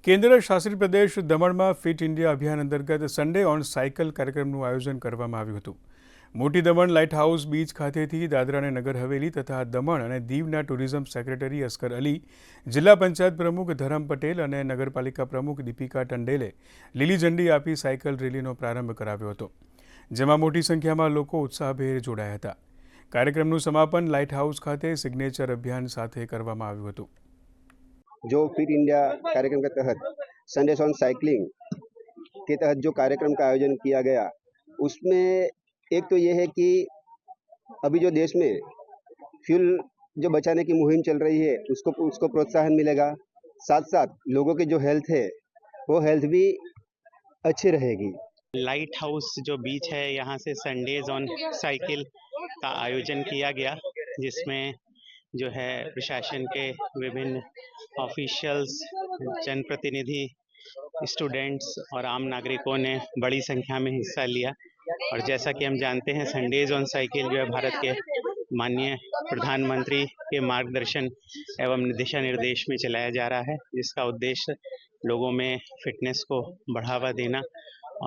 કેન્દ્ર શાસિત પ્રદેશ દમણમાં ફિટ ઇન્ડિયા અભિયાન અંતર્ગત સન્ડે ઓન સાયકલ કાર્યક્રમનું આયોજન કરવામાં આવ્યું હતું. મોટી દમણ લાઇટ હાઉસ બીચ ખાતેથી દાદરા અને નગર હવેલી તથા દમણ અને દીવના ટુરિઝમ સેક્રેટરી અસ્કર અલી, જિલ્લા પંચાયત પ્રમુખ ધરમ પટેલ અને નગરપાલિકા પ્રમુખ દીપિકા ટંડેલે લીલી ઝંડી આપી સાયકલ રેલીનો પ્રારંભ કરાવ્યો હતો, જેમાં મોટી સંખ્યામાં લોકો ઉત્સાહભેર જોડાયા હતા. કાર્યક્રમનું સમાપન લાઇટ હાઉસ ખાતે સિગ્નેચર અભિયાન સાથે કરવામાં આવ્યું હતું. जो फिट इंडिया कार्यक्रम के तहत संडे ऑन साइकिलिंग के तहत जो कार्यक्रम का आयोजन किया गया, उसमें एक तो ये है कि अभी जो देश में फ्यूल जो बचाने की मुहिम चल रही है उसको प्रोत्साहन मिलेगा, साथ साथ लोगों की जो हेल्थ है वो हेल्थ भी अच्छी रहेगी. लाइट हाउस जो बीच है, यहाँ से संडेज ऑन साइकिल का आयोजन किया गया, जिसमें जो है प्रशासन के विभिन्न ऑफिशियल्स, जनप्रतिनिधि, स्टूडेंट्स और आम नागरिकों ने बड़ी संख्या में हिस्सा लिया. और जैसा कि हम जानते हैं, संडेज ऑन साइकिल जो है भारत के माननीय प्रधानमंत्री के मार्गदर्शन एवं दिशा निर्देश में चलाया जा रहा है, जिसका उद्देश्य लोगों में फिटनेस को बढ़ावा देना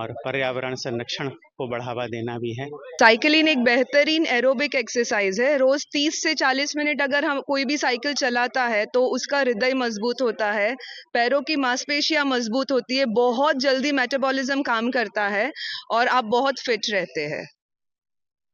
और पर्यावरण संरक्षण को बढ़ावा देना भी है. साइकिलिंग एक बेहतरीन एरोबिक एक्सरसाइज है. रोज 30 से 40 मिनट अगर हम कोई भी साइकिल चलाता है तो उसका हृदय मजबूत होता है, पैरों की मांसपेशियां मजबूत होती है, बहुत जल्दी मेटाबॉलिज्म काम करता है और आप बहुत फिट रहते हैं.